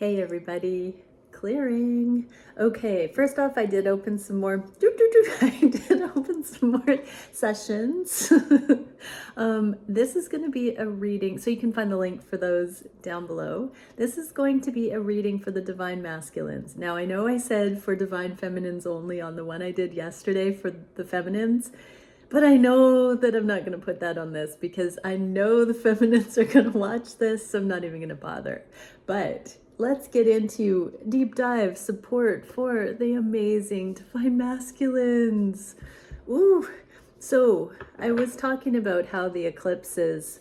Hey everybody, clearing. Okay, first off, I did open some more, I did open some more sessions. This is going to be a reading, so you can find the link for those down below. This is going to be a reading for the Divine Masculines. Now, I know I said for Divine Feminines only on the one I did yesterday for the Feminines, but I know that I'm not going to put that on this because I know the feminists are going to watch this, so I'm not even going to bother. But let's get into deep dive support for the amazing Divine Masculines. Ooh, so I was talking about how the eclipses,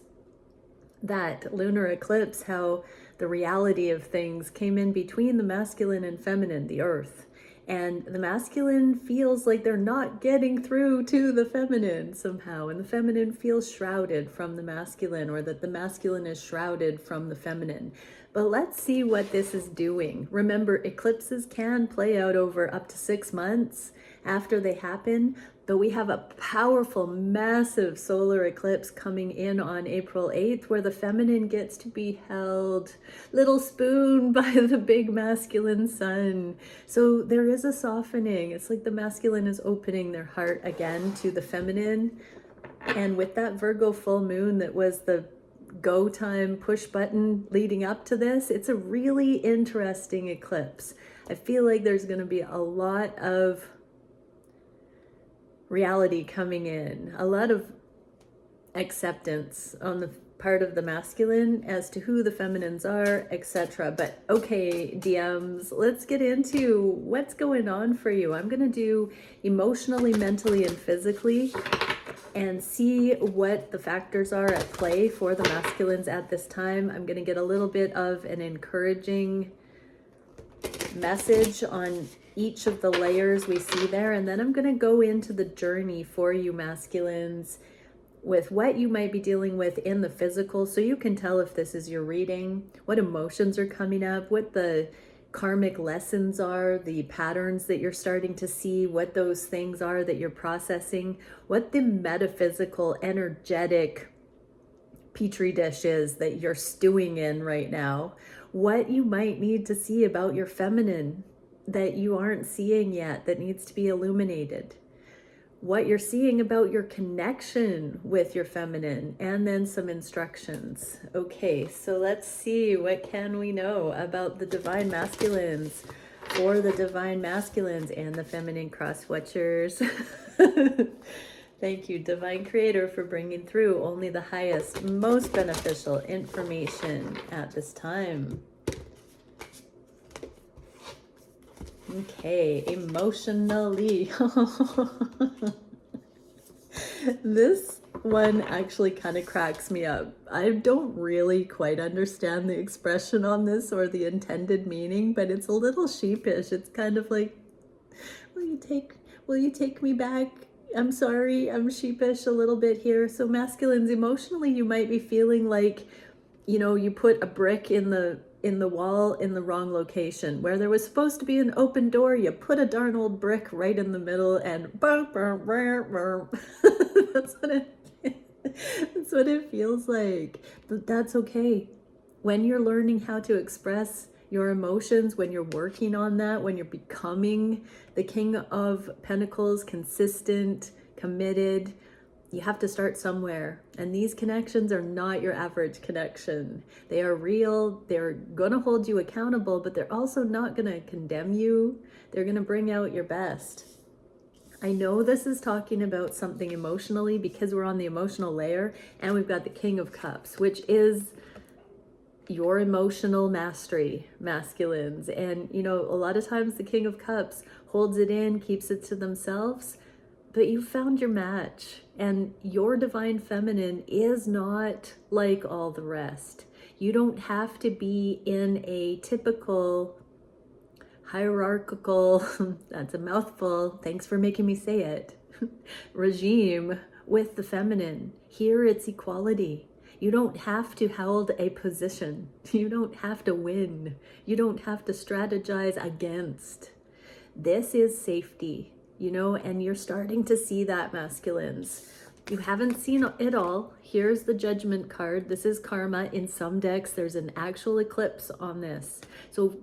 that lunar eclipse, how the reality of things came in between the masculine and feminine, the earth. And the masculine feels like they're not getting through to the feminine somehow. And the feminine feels shrouded from the masculine, or that the masculine is shrouded from the feminine. But let's see what this is doing. Remember, eclipses can play out over up to 6 months after they happen. But we have a powerful, massive solar eclipse coming in on April 8th, where the feminine gets to be held little spoon by the big masculine sun. So there is a softening. It's like the masculine is opening their heart again to the feminine. And with that Virgo full moon that was the go time push button leading up to this, it's a really interesting eclipse. I feel like there's going to be a lot of reality coming in, a lot of acceptance on the part of the masculine as to who the feminines are, etc. But okay, DMs, let's get into what's going on for you. I'm going to do emotionally, mentally, and physically and see what the factors are at play for the masculines at this time. I'm going to get a little bit of an encouraging message on each of the layers we see there, and then I'm going to go into the journey for you masculines with what you might be dealing with in the physical, so you can tell if this is your reading, what emotions are coming up, what the karmic lessons are, the patterns that you're starting to see, what those things are that you're processing, what the metaphysical, energetic petri dish is that you're stewing in right now, what you might need to see about your feminine that you aren't seeing yet that needs to be illuminated, what you're seeing about your connection with your feminine, and then some instructions. Okay, so let's see, what can we know about the Divine Masculines for the Divine Masculines and the Feminine Cross Watchers? Thank you, Divine Creator, for bringing through only the highest, most beneficial information at this time. Okay, emotionally. This one actually kind of cracks me up. I don't really quite understand the expression on this or the intended meaning, but it's a little sheepish. It's kind of like, will you take me back? I'm sorry, I'm sheepish a little bit here. So masculines, emotionally, you might be feeling like, you know, you put a brick in the wall in the wrong location. Where there was supposed to be an open door, you put a darn old brick right in the middle, and that's what it feels like. But that's okay. When you're learning how to express your emotions, when you're working on that, when you're becoming the King of Pentacles, consistent, committed, you have to start somewhere. And these connections are not your average connection. They are real. They're going to hold you accountable, but they're also not going to condemn you. They're going to bring out your best. I know this is talking about something emotionally because we're on the emotional layer, and we've got the King of Cups, which is your emotional mastery, masculines. And, you know, a lot of times the King of Cups holds it in, keeps it to themselves, but you found your match, and your divine feminine is not like all the rest. You don't have to be in a typical hierarchical, that's a mouthful, thanks for making me say it, regime with the feminine. Here it's equality. You don't have to hold a position. You don't have to win. You don't have to strategize against. This is safety. You know, and you're starting to see that, masculines. You haven't seen it all. Here's the Judgment card. This is karma. In some decks, there's an actual eclipse on this. So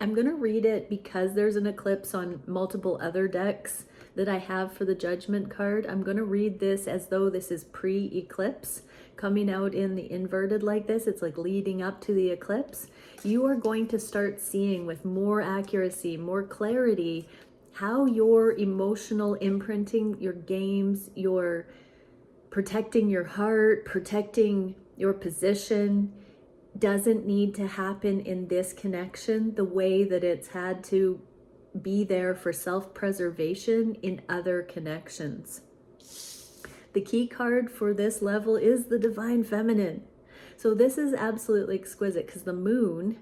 I'm going to read it because there's an eclipse on multiple other decks that I have for the Judgment card. I'm going to read this as though this is pre-eclipse, coming out in the inverted like this. It's like leading up to the eclipse. You are going to start seeing with more accuracy, more clarity, how your emotional imprinting, your games, your protecting your heart, protecting your position doesn't need to happen in this connection the way that it's had to be there for self-preservation in other connections. The key card for this level is the Divine Feminine. So this is absolutely exquisite because the moon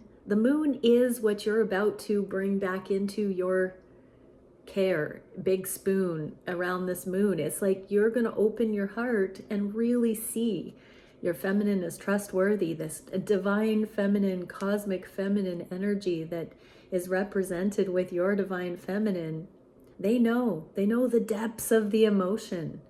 is what you're about to bring back into your care, big spoon around this moon. It's like you're going to open your heart and really see your feminine is trustworthy, this divine feminine, cosmic feminine energy that is represented with your divine feminine. They know the depths of the emotion,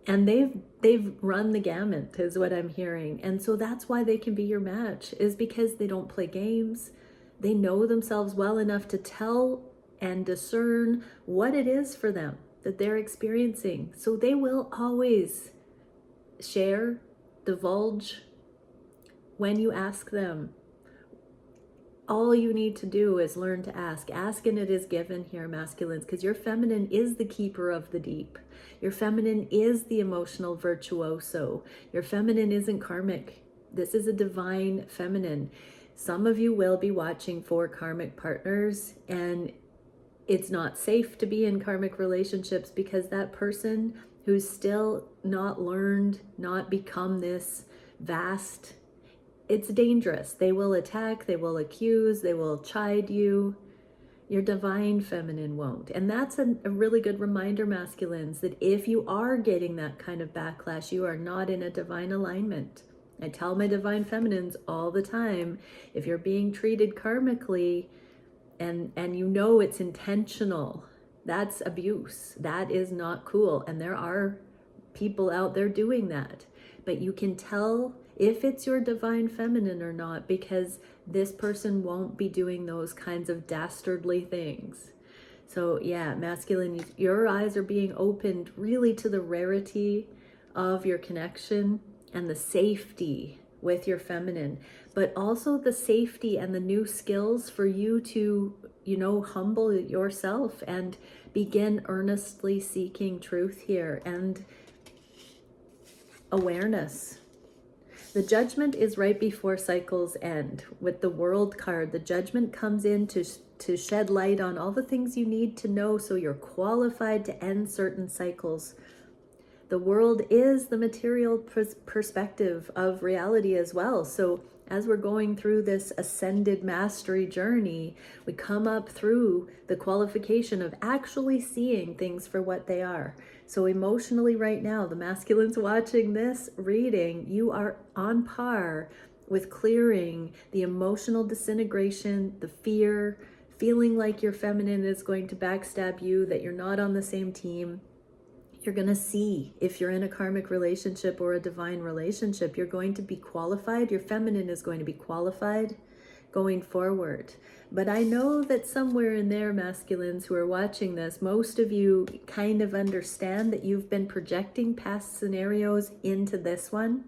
and they've run the gamut is what I'm hearing. And so that's why they can be your match, is because they don't play games. They know themselves well enough to tell and discern what it is for them that they're experiencing. So they will always share, divulge when you ask them. All you need to do is learn to ask. Ask and it is given here, masculines, because your feminine is the keeper of the deep. Your feminine is the emotional virtuoso. Your feminine isn't karmic. This is a divine feminine. Some of you will be watching for karmic partners, and it's not safe to be in karmic relationships because that person who's still not learned, not become this vast, it's dangerous. They will attack, they will accuse, they will chide you. Your divine feminine won't. And that's a really good reminder, masculines, that if you are getting that kind of backlash, you are not in a divine alignment. I tell my divine feminines all the time, if you're being treated karmically, and you know it's intentional, that's abuse. That is not cool. And there are people out there doing that. But you can tell if it's your divine feminine or not, because this person won't be doing those kinds of dastardly things. So yeah, masculine, your eyes are being opened really to the rarity of your connection and the safety with your feminine, but also the safety and the new skills for you to, humble yourself and begin earnestly seeking truth here and awareness. The Judgment is right before cycles end. With the World card, the Judgment comes in to shed light on all the things you need to know so you're qualified to end certain cycles. The World is the material perspective of reality as well. So as we're going through this ascended mastery journey, we come up through the qualification of actually seeing things for what they are. So emotionally right now, the masculines watching this reading, you are on par with clearing the emotional disintegration, the fear, feeling like your feminine is going to backstab you, that you're not on the same team. You're going to see if you're in a karmic relationship or a divine relationship, you're going to be qualified. Your feminine is going to be qualified going forward. But I know that somewhere in there, masculines who are watching this, most of you kind of understand that you've been projecting past scenarios into this one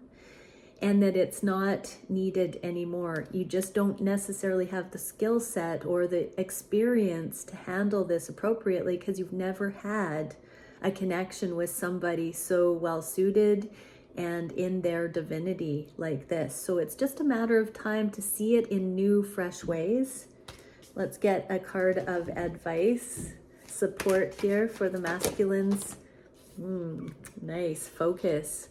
and that it's not needed anymore. You just don't necessarily have the skill set or the experience to handle this appropriately because you've never had a connection with somebody so well suited and in their divinity like this. So it's just a matter of time to see it in new, fresh ways. Let's get a card of advice, support here for the masculines. Nice, focus.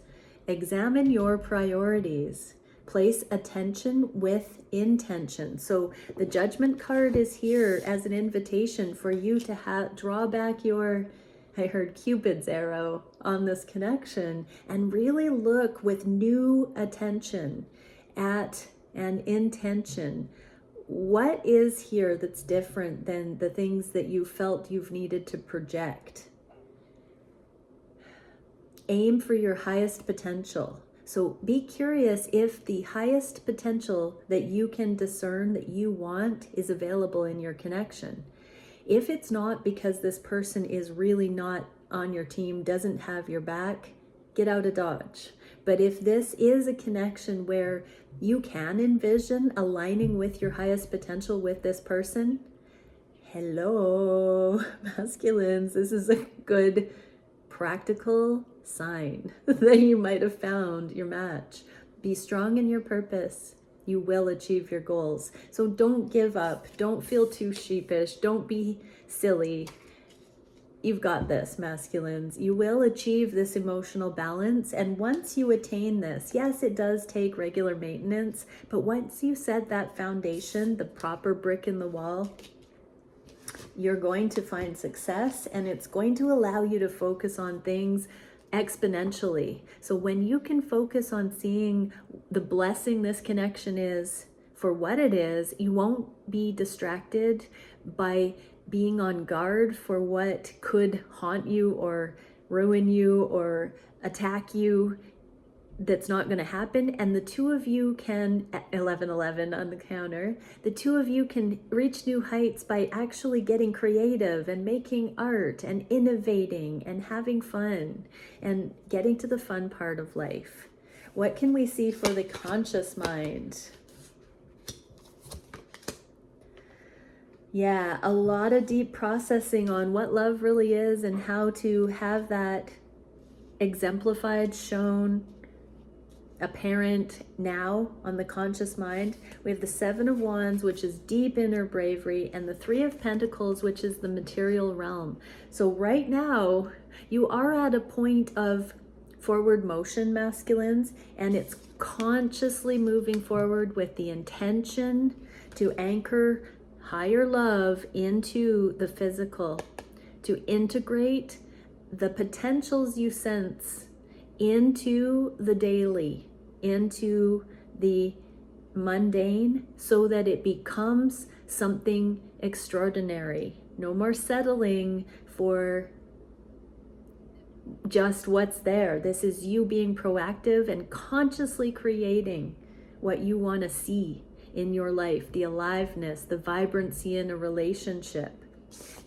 Examine your priorities. Place attention with intention. So the Judgment card is here as an invitation for you to draw back your, I heard Cupid's arrow on this connection, and really look with new attention at an intention. What is here that's different than the things that you felt you've needed to project? Aim for your highest potential. So be curious if the highest potential that you can discern that you want is available in your connection. If it's not, because this person is really not on your team, doesn't have your back, get out of Dodge. But if this is a connection where you can envision aligning with your highest potential with this person, hello, masculines, this is a good practical sign that you might have found your match. Be strong in your purpose. You will achieve your goals. So don't give up. Don't feel too sheepish. Don't be silly. You've got this, masculines. You will achieve this emotional balance. And once you attain this, yes, it does take regular maintenance, but once you set that foundation, the proper brick in the wall, you're going to find success, and it's going to allow you to focus on things exponentially. So when you can focus on seeing the blessing this connection is for what it is, you won't be distracted by being on guard for what could haunt you or ruin you or attack you. That's not going to happen. And the two of you can, at 1111 on the counter, the two of you can reach new heights by actually getting creative and making art and innovating and having fun and getting to the fun part of life. What can we see for the conscious mind? Yeah, a lot of deep processing on what love really is and how to have that exemplified, shown, apparent now on the conscious mind. We have the Seven of Wands, which is deep inner bravery, and the Three of Pentacles, which is the material realm. So right now you are at a point of forward motion, masculines, and it's consciously moving forward with the intention to anchor higher love into the physical, to integrate the potentials you sense into the daily, into the mundane, so that it becomes something extraordinary. No more settling for just what's there. This is you being proactive and consciously creating what you want to see in your life, the aliveness, the vibrancy in a relationship.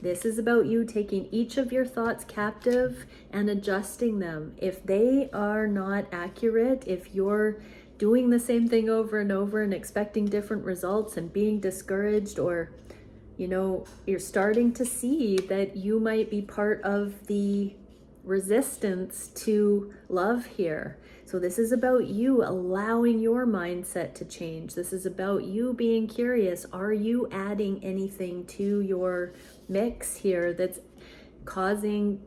This is about you taking each of your thoughts captive and adjusting them. If they are not accurate, if you're doing the same thing over and over and expecting different results and being discouraged, or, you know, you're starting to see that you might be part of the resistance to love here. So this is about you allowing your mindset to change. This is about you being curious. Are you adding anything to your mix here that's causing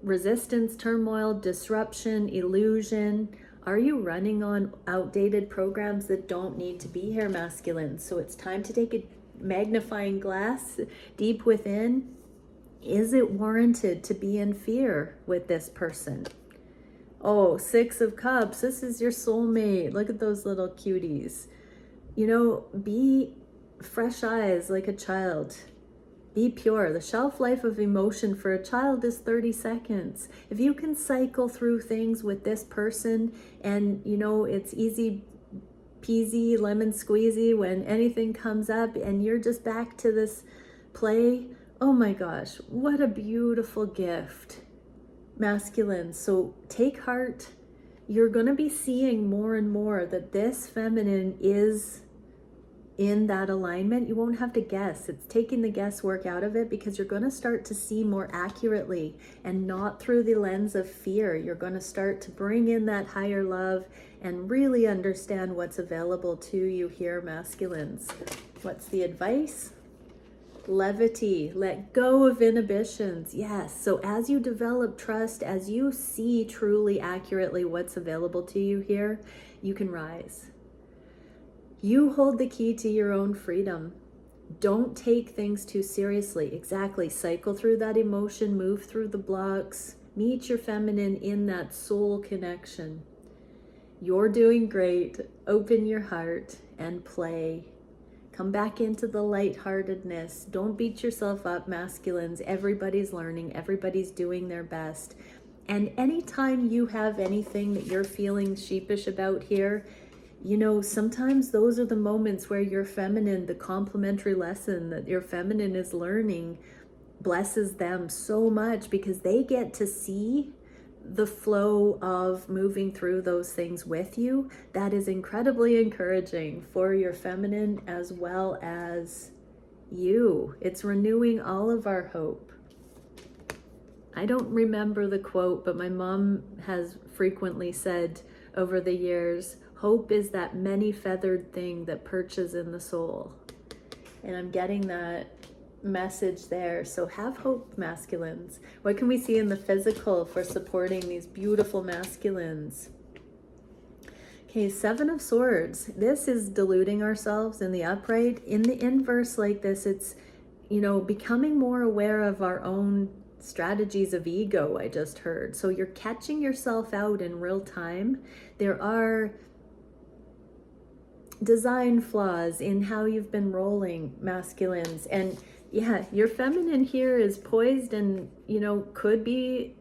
resistance, turmoil, disruption, illusion? Are you running on outdated programs that don't need to be here, masculines? So it's time to take a magnifying glass deep within. Is it warranted to be in fear with this person? Oh, Six of Cups, this is your soulmate. Look at those little cuties. You know, be fresh eyes like a child. Be pure. The shelf life of emotion for a child is 30 seconds. If you can cycle through things with this person and, you know, it's easy peasy, lemon squeezy when anything comes up and you're just back to this play, oh my gosh, what a beautiful gift. Masculine, so take heart. You're going to be seeing more and more that this feminine is in that alignment. You won't have to guess. It's taking the guesswork out of it, because you're going to start to see more accurately and not through the lens of fear. You're going to start to bring in that higher love and really understand what's available to you here, masculines. What's the advice? Levity, let go of inhibitions. Yes, so as you develop trust, as you see truly accurately what's available to you here, you can rise. You hold the key to your own freedom. Don't take things too seriously. Exactly, cycle through that emotion, move through the blocks, meet your feminine in that soul connection. You're doing great. Open your heart and play. Come back into the lightheartedness. Don't beat yourself up, masculines. Everybody's learning. Everybody's doing their best. And anytime you have anything that you're feeling sheepish about here, you know, sometimes those are the moments where your feminine, the complementary lesson that your feminine is learning, blesses them so much because they get to see the flow of moving through those things with you. That is incredibly encouraging for your feminine as well as you. It's renewing all of our hope. I don't remember the quote, but my mom has frequently said over the years, hope is that many-feathered thing that perches in the soul. And I'm getting that message there. So have hope, masculines. What can we see in the physical for supporting these beautiful masculines? Okay, Seven of Swords. This is deluding ourselves in the upright. In the inverse like this, it's, you know, becoming more aware of our own strategies of ego, I just heard. So you're catching yourself out in real time. There are design flaws in how you've been rolling, masculines. And yeah, your feminine here is poised and, you know, could be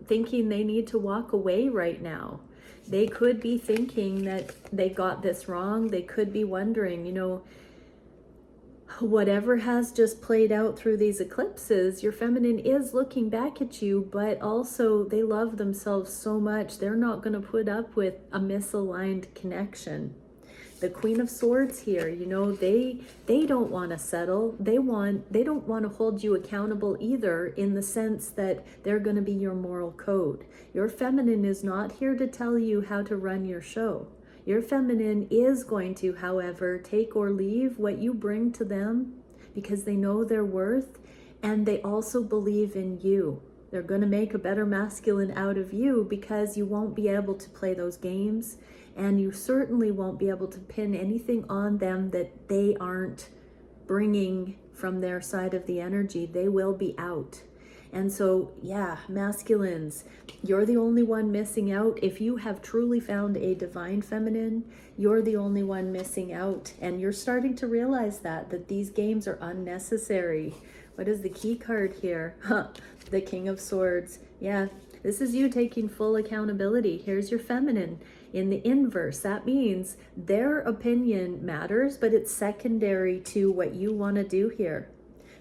thinking they need to walk away right now. They could be thinking that they got this wrong. They could be wondering, you know, whatever has just played out through these eclipses, your feminine is looking back at you, but also they love themselves so much, they're not going to put up with a misaligned connection. The Queen of Swords here, you know, they don't want to settle. They don't want to hold you accountable either, in the sense that they're going to be your moral code. Your feminine is not here to tell you how to run your show. Your feminine is going to, however, take or leave what you bring to them because they know their worth, and they also believe in you. They're going to make a better masculine out of you because you won't be able to play those games, and you certainly won't be able to pin anything on them that they aren't bringing from their side of the energy. They will be out. And so, yeah, masculines, you're the only one missing out. If you have truly found a divine feminine, you're the only one missing out. And you're starting to realize that these games are unnecessary. What is the key card here? The King of Swords. Yeah, this is you taking full accountability. Here's your feminine. In the inverse, that means their opinion matters, but it's secondary to what you want to do here.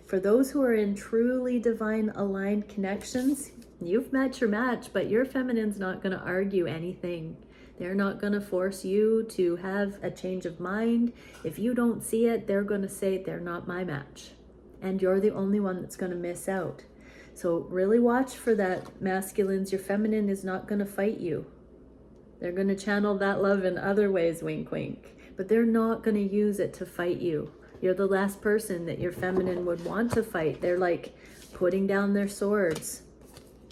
For those who are in truly divine aligned connections, you've met your match, but your feminine's not going to argue anything. They're not going to force you to have a change of mind. If you don't see it, they're going to say they're not my match. And you're the only one that's going to miss out. So really watch for that, masculines. Your feminine is not going to fight you. They're going to channel that love in other ways, wink, wink. But they're not going to use it to fight you. You're the last person that your feminine would want to fight. They're like putting down their swords.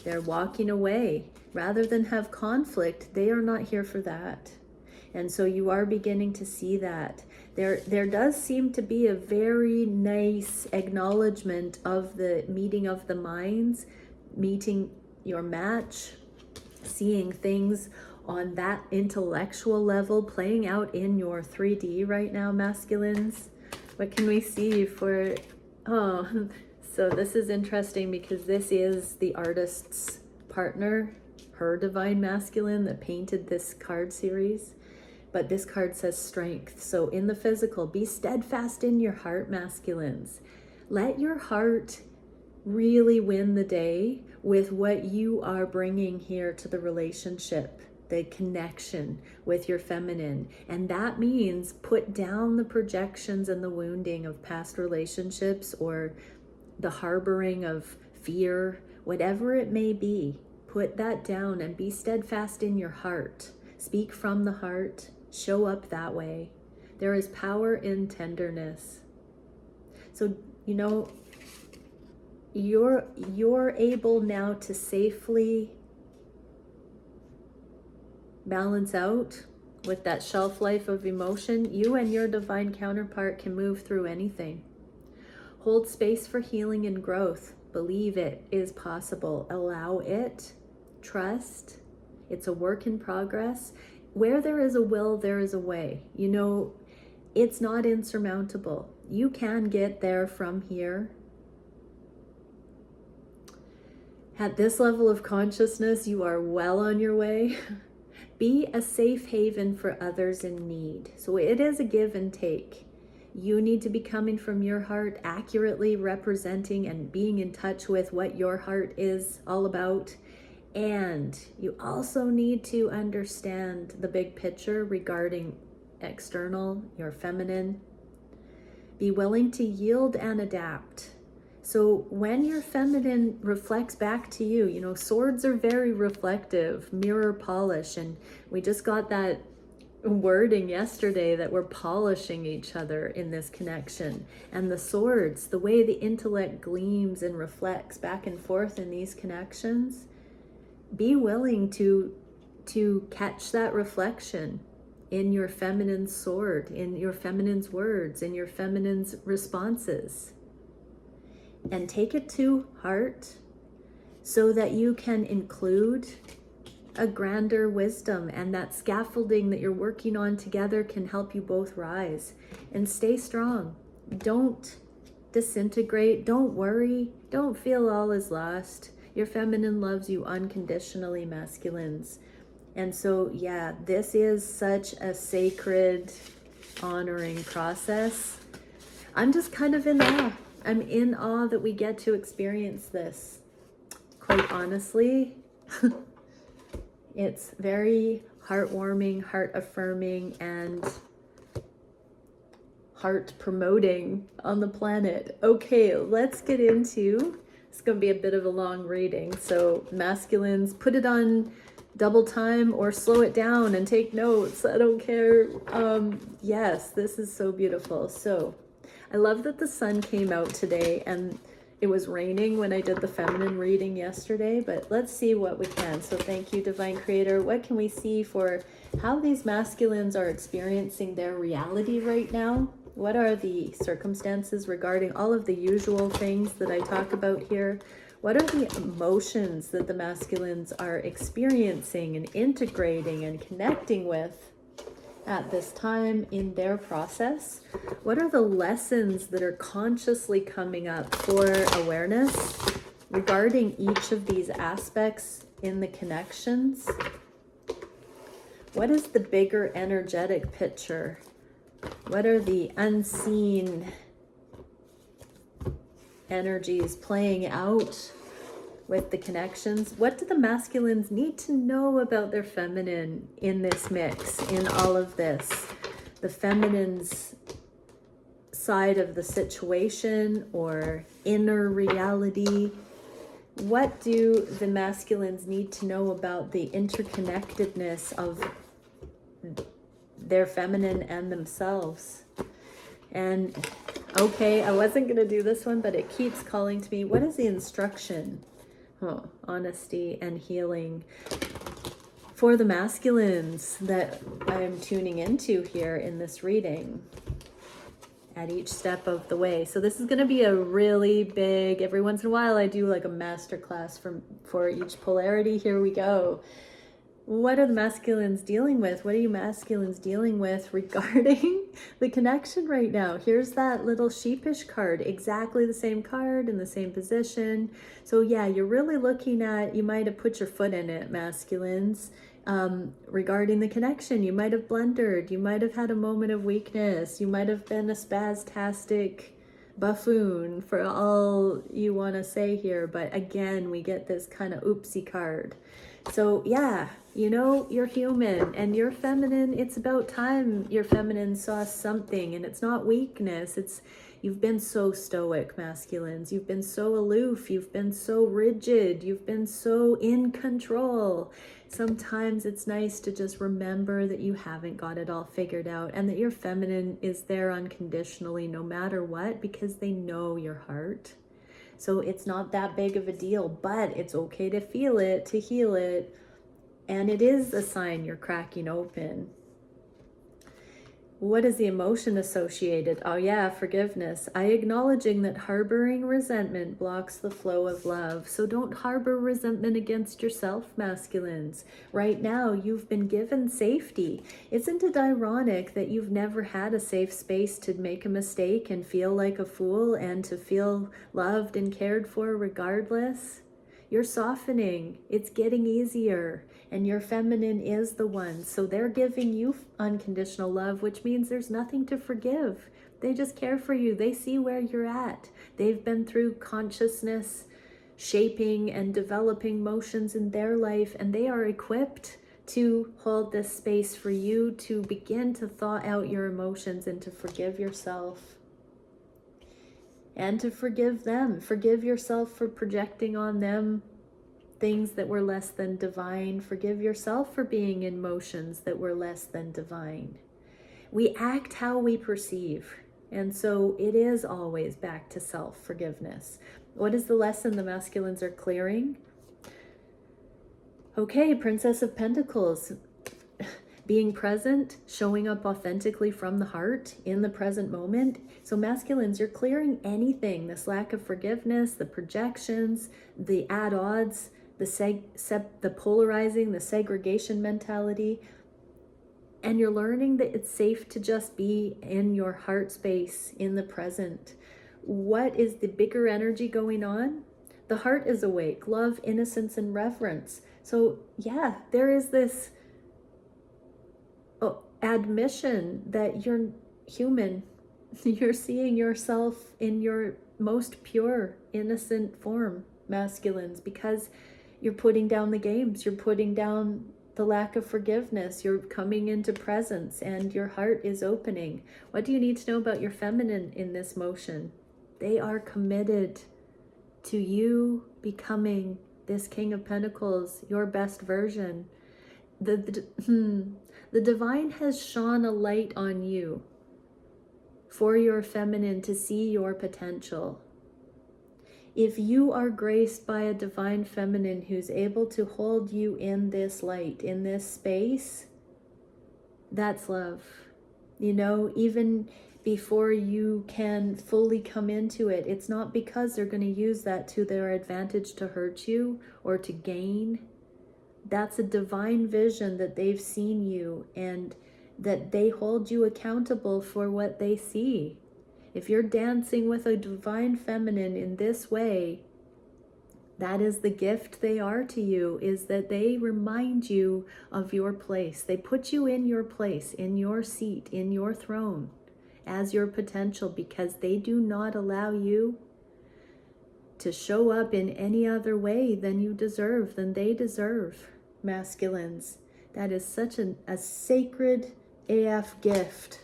They're walking away. Rather than have conflict, they are not here for that. And so you are beginning to see that. There does seem to be a very nice acknowledgement of the meeting of the minds, meeting your match, seeing things on that intellectual level playing out in your 3D right now, masculines. What can we see for, oh, so this is interesting because this is the artist's partner, her divine masculine that painted this card series. But this card says strength. So in the physical, be steadfast in your heart, masculines. Let your heart really win the day with what you are bringing here to the relationship, the connection with your feminine. And that means put down the projections and the wounding of past relationships or the harboring of fear, whatever it may be. Put that down and be steadfast in your heart. Speak from the heart. Show up that way. There is power in tenderness. So, you know, you're able now to safely balance out with that shelf life of emotion. You and your divine counterpart can move through anything. Hold space for healing and growth. Believe it is possible. Allow it. Trust. It's a work in progress. Where there is a will, there is a way. You know, it's not insurmountable. You can get there from here. At this level of consciousness, you are well on your way. Be a safe haven for others in need. So it is a give and take. You need to be coming from your heart, accurately representing and being in touch with what your heart is all about. And you also need to understand the big picture regarding external, your feminine. Be willing to yield and adapt. So when your feminine reflects back to you, you know, swords are very reflective, mirror polish. And we just got that wording yesterday that we're polishing each other in this connection. And the swords, the way the intellect gleams and reflects back and forth in these connections, be willing to catch that reflection in your feminine sword, in your feminine's words, in your feminine's responses. And take it to heart so that you can include a grander wisdom, and that scaffolding that you're working on together can help you both rise. And stay strong. Don't disintegrate. Don't worry. Don't feel all is lost. Your feminine loves you unconditionally, masculines. And so, yeah, this is such a sacred, honoring process. I'm just kind of in awe. I'm in awe that we get to experience this. Quite honestly, it's very heartwarming, heart-affirming, and heart-promoting on the planet. Okay, let's get into, it's going to be a bit of a long reading, so masculines, put it on double time or slow it down and take notes. I don't care. Yes, this is so beautiful. So I love that the sun came out today, and it was raining when I did the feminine reading yesterday, but let's see what we can. So thank you, Divine Creator. What can we see for how these masculines are experiencing their reality right now? What are the circumstances regarding all of the usual things that I talk about here? What are the emotions that the masculines are experiencing and integrating and connecting with at this time in their process? What are the lessons that are consciously coming up for awareness regarding each of these aspects in the connections? What is the bigger energetic picture? What are the unseen energies playing out with the connections? What do the masculines need to know about their feminine in this mix, in all of this? The feminine's side of the situation or inner reality. What do the masculines need to know about the interconnectedness of their feminine and themselves? And okay, I wasn't going to do this one, but it keeps calling to me. What is the instruction? Oh, honesty and healing for the masculines that I am tuning into here in this reading at each step of the way. So this is going to be a really big, every once in a while I do like a masterclass for each polarity. Here we go. What are the masculines dealing with? What are you masculines dealing with regarding the connection right now? Here's that little sheepish card, exactly the same card in the same position. So yeah, you're really looking at, you might have put your foot in it, masculines, regarding the connection. You might have blundered. You might have had a moment of weakness. You might have been a spastastic buffoon for all you want to say here. But again, we get this kind of oopsie card. So yeah, you know, you're human and you're feminine. It's about time your feminine saw something, and it's not weakness. It's, you've been so stoic, masculines. You've been so aloof. You've been so rigid. You've been so in control. Sometimes it's nice to just remember that you haven't got it all figured out, and that your feminine is there unconditionally no matter what, because they know your heart. So it's not that big of a deal, but it's okay to feel it, to heal it. And it is a sign you're cracking open. What is the emotion associated? Oh yeah, forgiveness. I acknowledging that harboring resentment blocks the flow of love. So don't harbor resentment against yourself, masculines. Right now, you've been given safety. Isn't it ironic that you've never had a safe space to make a mistake and feel like a fool and to feel loved and cared for regardless? You're softening. It's getting easier. And your feminine is the one. So they're giving you unconditional love, which means there's nothing to forgive. They just care for you. They see where you're at. They've been through consciousness shaping and developing motions in their life, and they are equipped to hold this space for you to begin to thaw out your emotions and to forgive yourself and to forgive them. Forgive yourself for projecting on them things that were less than divine. Forgive yourself for being in motions that were less than divine. We act how we perceive, and so it is always back to self-forgiveness. What is the lesson the masculines are clearing? Okay, Princess of Pentacles. Being present, showing up authentically from the heart in the present moment. So masculines, you're clearing anything, this lack of forgiveness, the projections, the at odds, the polarizing, the segregation mentality. And you're learning that it's safe to just be in your heart space, in the present. What is the bigger energy going on? The heart is awake, love, innocence, and reverence. So yeah, there is this admission that you're human. You're seeing yourself in your most pure, innocent form, masculines, because you're putting down the games, you're putting down the lack of forgiveness, you're coming into presence, and your heart is opening. What do you need to know about your feminine in this motion? They are committed to you becoming this King of Pentacles, your best version. The divine has shone a light on you for your feminine to see your potential. If you are graced by a divine feminine who's able to hold you in this light, in this space, that's love. You know, even before you can fully come into it, it's not because they're going to use that to their advantage to hurt you or to gain. That's a divine vision that they've seen you, and that they hold you accountable for what they see. If you're dancing with a divine feminine in this way, that is the gift they are to you, is that they remind you of your place. They put you in your place, in your seat, in your throne, as your potential, because they do not allow you to show up in any other way than you deserve, than they deserve, masculines. That is such a sacred AF gift.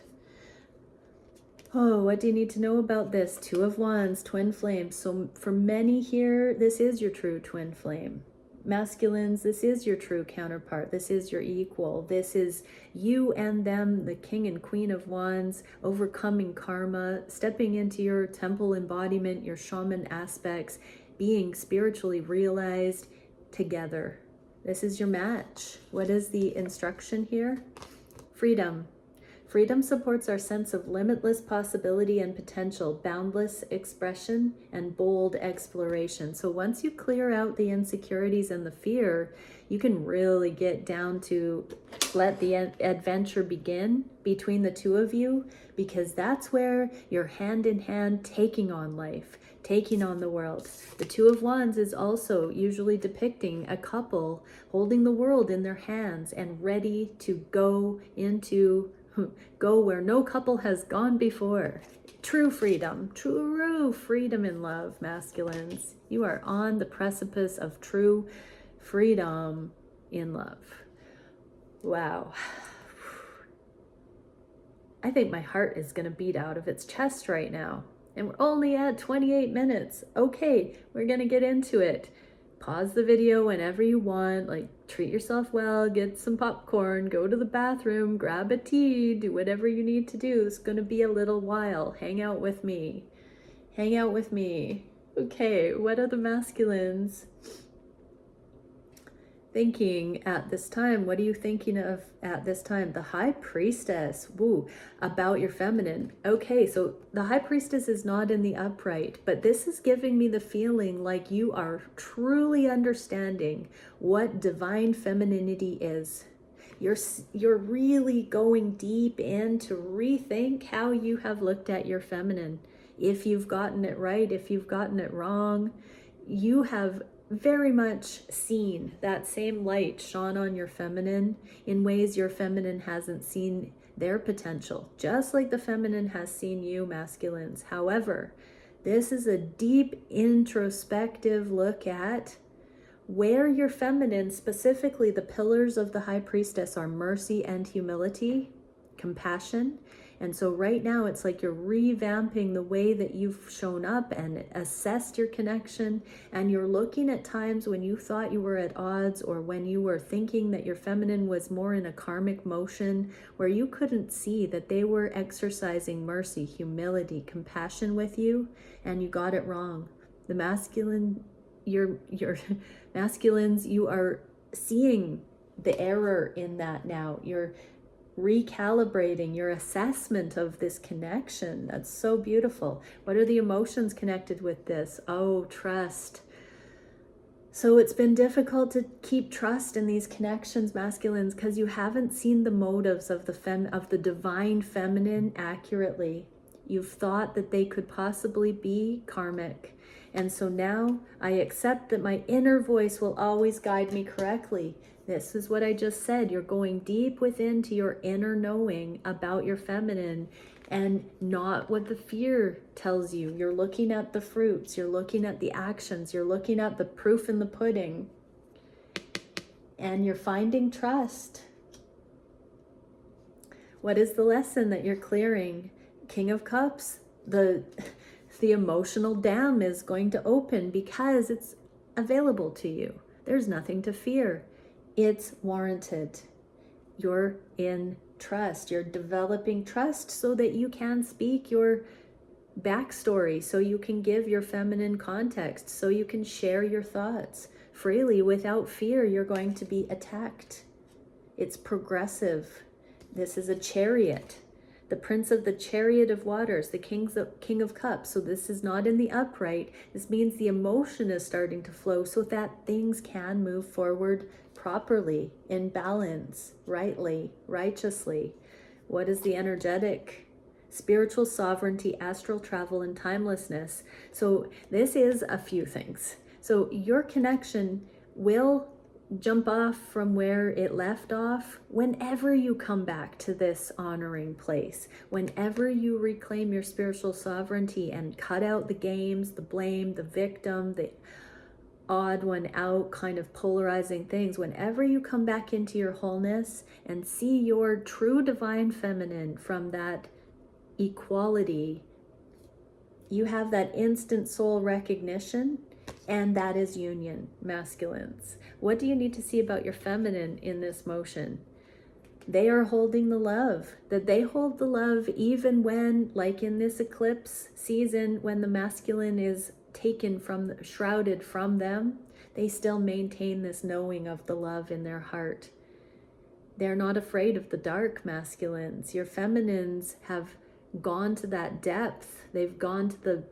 Oh, what do you need to know about this? Two of Wands, twin flame. So for many here, this is your true twin flame. Masculines, this is your true counterpart. This is your equal. This is you and them, the King and Queen of Wands, overcoming karma, stepping into your temple embodiment, your shaman aspects, being spiritually realized together. This is your match. What is the instruction here? Freedom. Freedom supports our sense of limitless possibility and potential, boundless expression, and bold exploration. So once you clear out the insecurities and the fear, you can really get down to let the adventure begin between the two of you, because that's where you're hand in hand taking on life, taking on the world. The Two of Wands is also usually depicting a couple holding the world in their hands and ready to go where no couple has gone before. True freedom in love, masculines. You are on the precipice of true freedom in love. Wow. I think my heart is going to beat out of its chest right now. And we're only at 28 minutes. Okay, we're going to get into it. Pause the video whenever you want, like treat yourself well, get some popcorn, go to the bathroom, grab a tea, do whatever you need to do. It's going to be a little while. Hang out with me. Hang out with me. Okay, what are the masculines thinking at this time? What are you thinking of at this time? The High Priestess. Woo, about your feminine. Okay, so the High Priestess is not in the upright, but this is giving me the feeling like you are truly understanding what divine femininity is. You're really going deep in to rethink how you have looked at your feminine. If you've gotten it right, if you've gotten it wrong, you have very much seen that same light shone on your feminine in ways your feminine hasn't seen their potential, just like the feminine has seen you, masculines. However, this is a deep introspective look at where your feminine, specifically the pillars of the high priestess, are mercy and humility, compassion. And so right now it's like you're revamping the way that you've shown up and assessed your connection, and you're looking at times when you thought you were at odds, or when you were thinking that your feminine was more in a karmic motion where you couldn't see that they were exercising mercy, humility, compassion with you, and you got it wrong. The masculine, your masculines, you are seeing the error in that now. You're recalibrating your assessment of this connection. That's so beautiful. What are the emotions connected with this? Oh, trust. So it's been difficult to keep trust in these connections, masculines, because you haven't seen the motives of the divine feminine accurately. You've thought that they could possibly be karmic. And so now I accept that my inner voice will always guide me correctly. This is what I just said. You're going deep within to your inner knowing about your feminine, and not what the fear tells you. You're looking at the fruits, you're looking at the actions, you're looking at the proof in the pudding, and you're finding trust. What is the lesson that you're clearing? King of Cups, the emotional dam is going to open because it's available to you. There's nothing to fear. It's warranted. You're in trust. You're developing trust so that you can speak your backstory, so you can give your feminine context, so you can share your thoughts freely without fear you're going to be attacked. It's progressive. This is a chariot. The prince of the chariot of waters, the king of cups. So this is not in the upright. This means the emotion is starting to flow so that things can move forward properly, in balance, rightly, righteously. What is the energetic? Spiritual sovereignty, astral travel, and timelessness. So this is a few things. So your connection will jump off from where it left off whenever you come back to this honoring place, whenever you reclaim your spiritual sovereignty and cut out the games, the blame, the victim, the odd one out kind of polarizing things. Whenever you come back into your wholeness and see your true divine feminine from that equality, you have that instant soul recognition, and that is union, masculines. What do you need to see about your feminine in this motion? They are holding the love, that they hold the love even when, like in this eclipse season, when the masculine is taken from, shrouded from them, they still maintain this knowing of the love in their heart. They're not afraid of the dark, masculines. Your feminines have gone to that depth. They've gone to the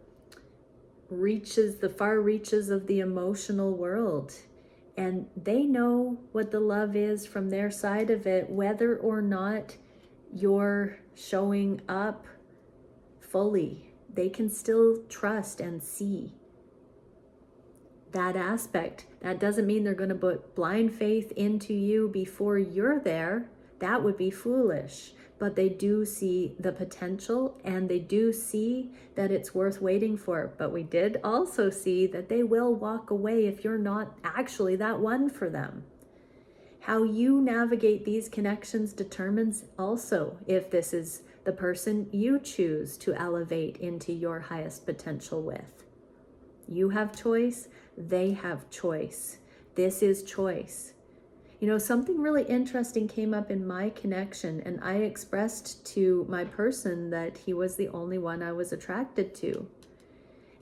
reaches, the far reaches of the emotional world. And they know what the love is from their side of it, whether or not you're showing up fully. They can still trust and see that aspect. That doesn't mean they're going to put blind faith into you before you're there. That would be foolish. But they do see the potential, and they do see that it's worth waiting for. But we did also see that they will walk away if you're not actually that one for them. How you navigate these connections determines also if this is the person you choose to elevate into your highest potential with. You have choice, they have choice. This is choice. You know, something really interesting came up in my connection, and I expressed to my person that he was the only one I was attracted to.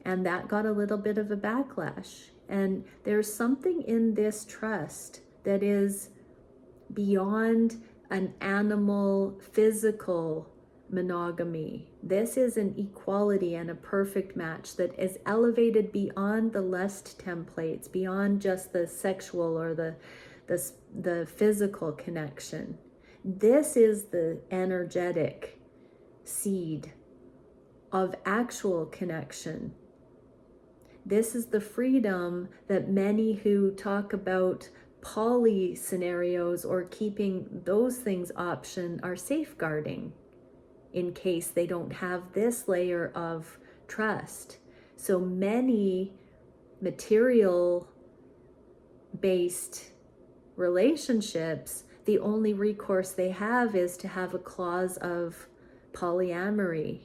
And that got a little bit of a backlash. And there's something in this trust that is beyond an animal, physical monogamy. This is an equality and a perfect match that is elevated beyond the lust templates, beyond just the sexual or the physical connection. This is the energetic seed of actual connection. This is the freedom that many who talk about poly scenarios or keeping those things option are safeguarding in case they don't have this layer of trust. So many material based relationships, the only recourse they have is to have a clause of polyamory.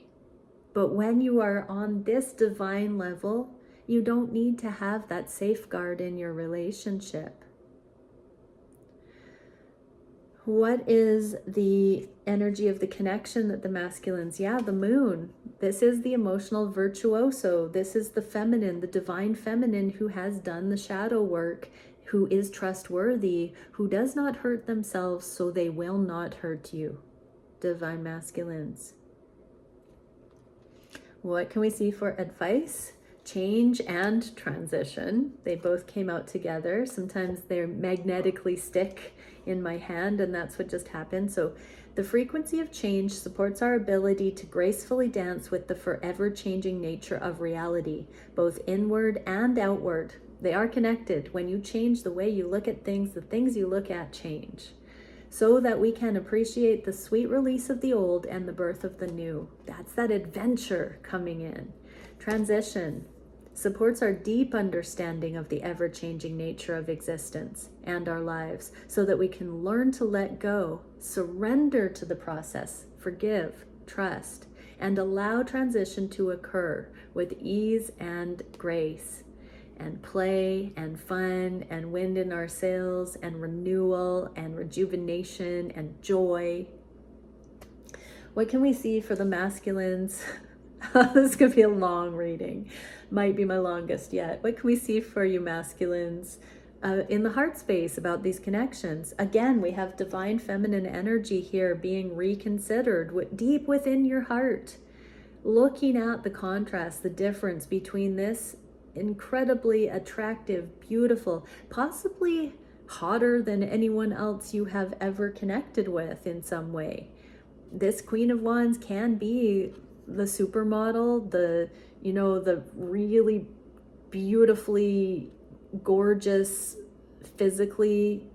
But when you are on this divine level, you don't need to have that safeguard in your relationship. What is the energy of the connection that the masculines? Yeah, the moon. This is the emotional virtuoso. This is the feminine, the divine feminine who has done the shadow work, who is trustworthy, who does not hurt themselves, so they will not hurt you. Divine masculines. What can we see for advice? Change and transition. They both came out together. Sometimes they're magnetically stick in my hand, and that's what just happened. So the frequency of change supports our ability to gracefully dance with the forever changing nature of reality, both inward and outward. They are connected. When you change the way you look at things, the things you look at change, so that we can appreciate the sweet release of the old and the birth of the new. That's that adventure coming in. Transition supports our deep understanding of the ever-changing nature of existence and our lives, so that we can learn to let go, surrender to the process, forgive, trust, and allow transition to occur with ease and grace, and play and fun and wind in our sails and renewal and rejuvenation and joy. What can we see for the masculines? This is going to be a long reading. Might be my longest yet. What can we see for you masculines in the heart space about these connections? Again, we have divine feminine energy here being reconsidered deep within your heart. Looking at the contrast, the difference between this incredibly attractive, beautiful, possibly hotter than anyone else you have ever connected with in some way. This Queen of Wands can be the supermodel, the really beautifully gorgeous, physically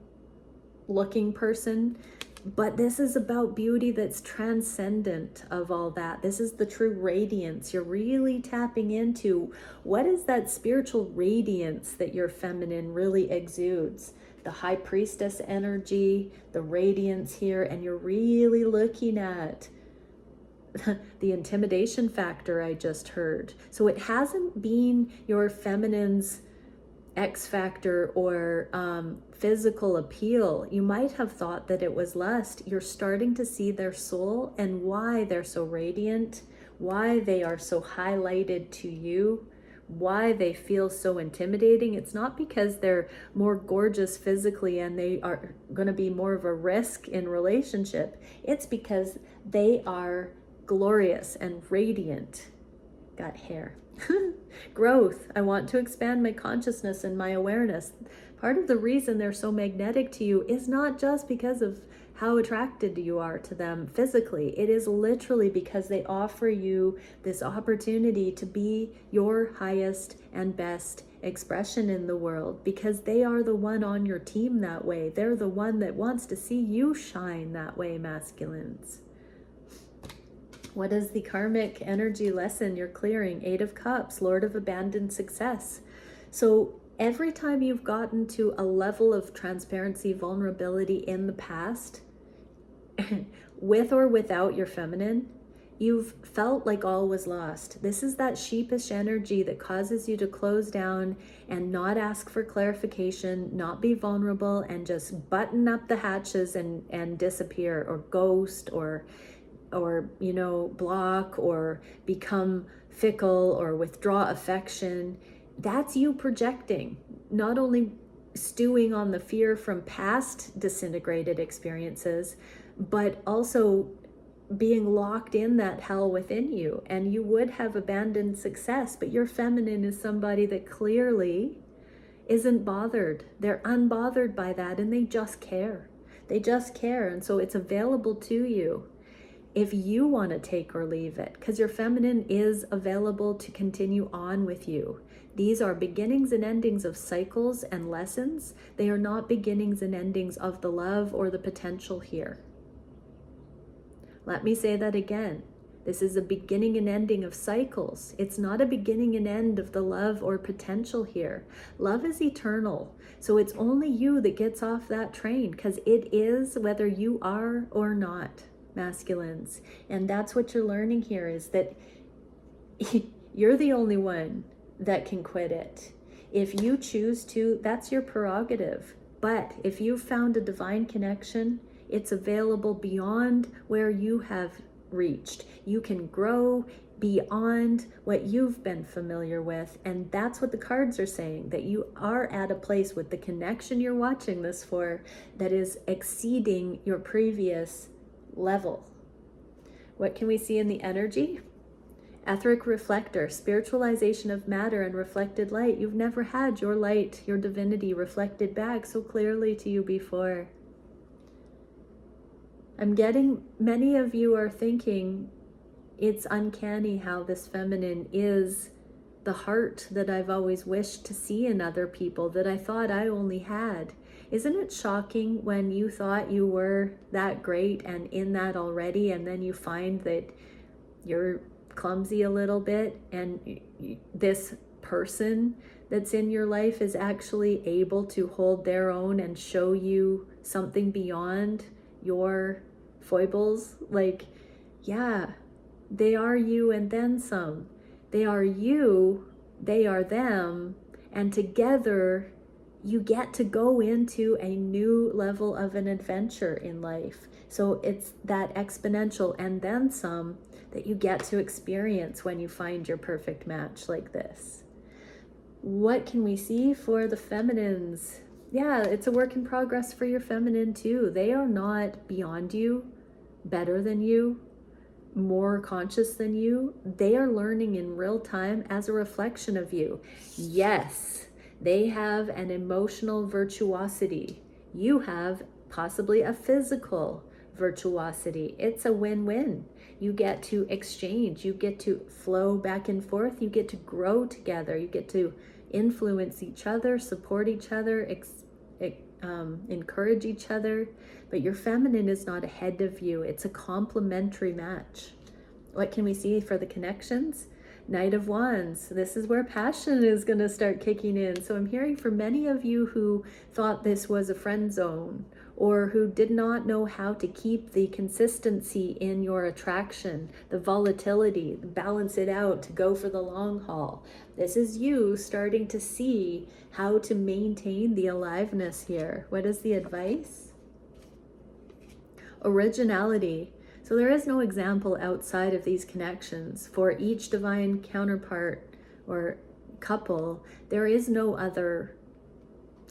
looking person. But this is about beauty that's transcendent of all that. This is the true radiance. You're really tapping into what is that spiritual radiance that your feminine really exudes. The high priestess energy, the radiance here, and you're really looking at the intimidation factor I just heard. So it hasn't been your feminine's X factor or physical appeal. You might have thought that it was lust. You're starting to see their soul and why they're so radiant, why they are so highlighted to you, why they feel so intimidating. It's not because they're more gorgeous physically and they are going to be more of a risk in relationship. It's because they are glorious and radiant. Got hair. Growth. I want to expand my consciousness and my awareness. Part of the reason they're so magnetic to you is not just because of how attracted you are to them physically. It is literally because they offer you this opportunity to be your highest and best expression in the world, because they are the one on your team that way. They're the one that wants to see you shine that way, masculines. What is the karmic energy lesson you're clearing? Eight of Cups, Lord of Abandoned Success. So every time you've gotten to a level of transparency, vulnerability in the past, with or without your feminine, you've felt like all was lost. This is that sheepish energy that causes you to close down and not ask for clarification, not be vulnerable, and just button up the hatches and disappear, or ghost, or block, or become fickle, or withdraw affection. That's you projecting, not only stewing on the fear from past disintegrated experiences, but also being locked in that hell within you. And you would have abandoned success, but your feminine is somebody that clearly isn't bothered. They're unbothered by that, and they just care. They just care, and so it's available to you. if you want to take or leave it, because your feminine is available to continue on with you. These are beginnings and endings of cycles and lessons. They are not beginnings and endings of the love or the potential here. Let me say that again. This is a beginning and ending of cycles. It's not a beginning and end of the love or potential here. Love is eternal. So it's only you that gets off that train, because it is whether you are or not, masculines. And that's what you're learning here, is that you're the only one that can quit it. If you choose to, that's your prerogative. But if you've found a divine connection, it's available beyond where you have reached. You can grow beyond what you've been familiar with, and that's what the cards are saying, that you are at a place with the connection you're watching this for that is exceeding your previous level. What can we see in the energy? Etheric reflector, spiritualization of matter and reflected light. You've never had your light, your divinity reflected back so clearly to you before. I'm getting, many of you are thinking, it's uncanny how this feminine is the heart that I've always wished to see in other people, that I thought I only had. Isn't it shocking when you thought you were that great and in that already, and then you find that you're clumsy a little bit, and this person that's in your life is actually able to hold their own and show you something beyond your foibles? Like, yeah, they are you and then some. They are you, they are them, and together you get to go into a new level of an adventure in life. So it's that exponential and then some that you get to experience when you find your perfect match like this. What can we see for the feminines? Yeah, it's a work in progress for your feminine too. They are not beyond you, better than you, more conscious than you. They are learning in real time as a reflection of you. Yes, they have an emotional virtuosity. You have possibly a physical virtuosity. It's a win-win. You get to exchange, you get to flow back and forth, you get to grow together, you get to influence each other, support each other, encourage each other. But your feminine is not ahead of you. It's a complementary match. What can we see for the connections? Knight of Wands. This is where passion is going to start kicking in. So I'm hearing for many of you who thought this was a friend zone, or who did not know how to keep the consistency in your attraction, the volatility, balance it out to go for the long haul. This is you starting to see how to maintain the aliveness here. What is the advice? Originality. So there is no example outside of these connections. For each divine counterpart or couple, there is no other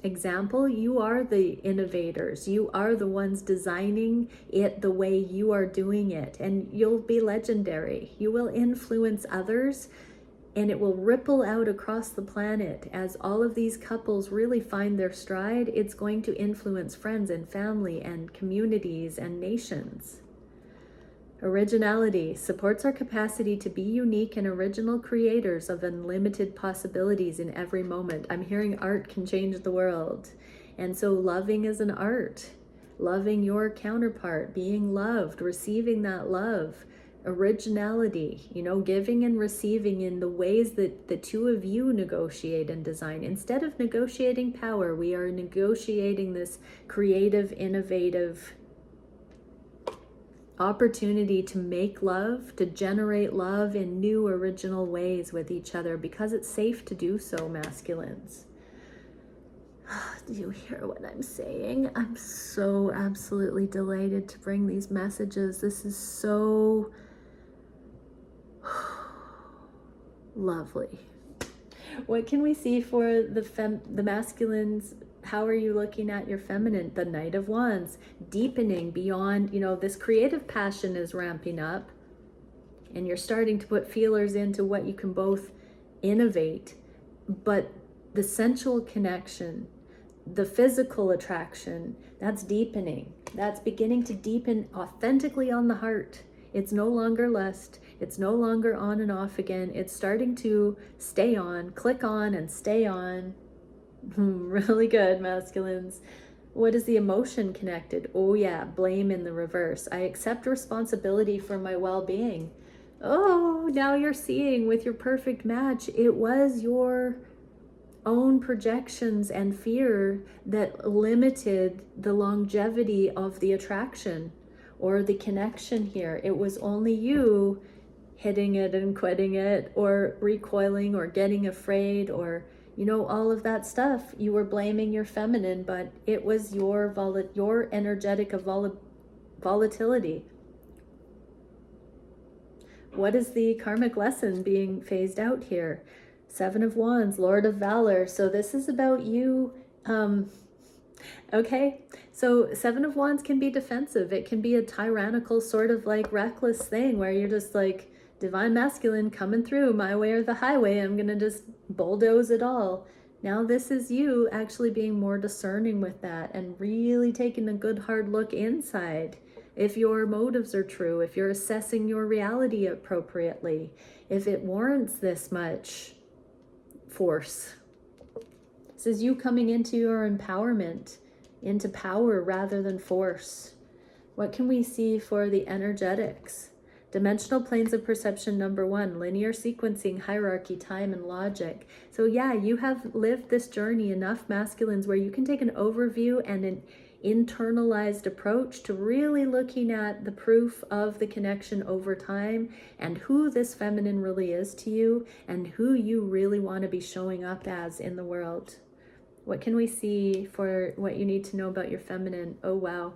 example. You are the innovators. You are the ones designing it the way you are doing it, and you'll be legendary. You will influence others, and it will ripple out across the planet as all of these couples really find their stride. It's going to influence friends and family and communities and nations. Originality supports our capacity to be unique and original creators of unlimited possibilities in every moment. I'm hearing art can change the world. And so loving is an art. Loving your counterpart, being loved, receiving that love. Originality, giving and receiving in the ways that the two of you negotiate and design. Instead of negotiating power, we are negotiating this creative, innovative opportunity to make love, to generate love in new, original ways with each other, because it's safe to do so, masculines. Do you hear what I'm saying? I'm so absolutely delighted to bring these messages. This is so lovely. What can we see for the masculines? How are you looking at your feminine? The Knight of Wands, deepening beyond, this creative passion is ramping up, and you're starting to put feelers into what you can both innovate. But the sensual connection, the physical attraction, that's deepening. That's beginning to deepen authentically on the heart. It's no longer lust. It's no longer on and off again. It's starting to stay on, click on and stay on. Really good, masculines. What is the emotion connected? Oh yeah, blame in the reverse. I accept responsibility for my well-being. Oh, now you're seeing with your perfect match, it was your own projections and fear that limited the longevity of the attraction or the connection here. It was only you hitting it and quitting it, or recoiling, or getting afraid, or all of that stuff. You were blaming your feminine, but it was your energetic volatility. What is the karmic lesson being phased out here? Seven of Wands, Lord of Valor. So this is about you. Okay, so Seven of Wands can be defensive. It can be a tyrannical sort of like reckless thing where you're just like, divine masculine coming through, my way or the highway. I'm going to just bulldoze it all. Now this is you actually being more discerning with that and really taking a good hard look inside. If your motives are true, if you're assessing your reality appropriately, if it warrants this much force. This is you coming into your empowerment, into power rather than force. What can we see for the energetics? Dimensional planes of perception number 1, linear sequencing, hierarchy, time, and logic. So yeah, you have lived this journey enough, masculines, where you can take an overview and an internalized approach to really looking at the proof of the connection over time and who this feminine really is to you and who you really want to be showing up as in the world. What can we see for what you need to know about your feminine? Oh, wow.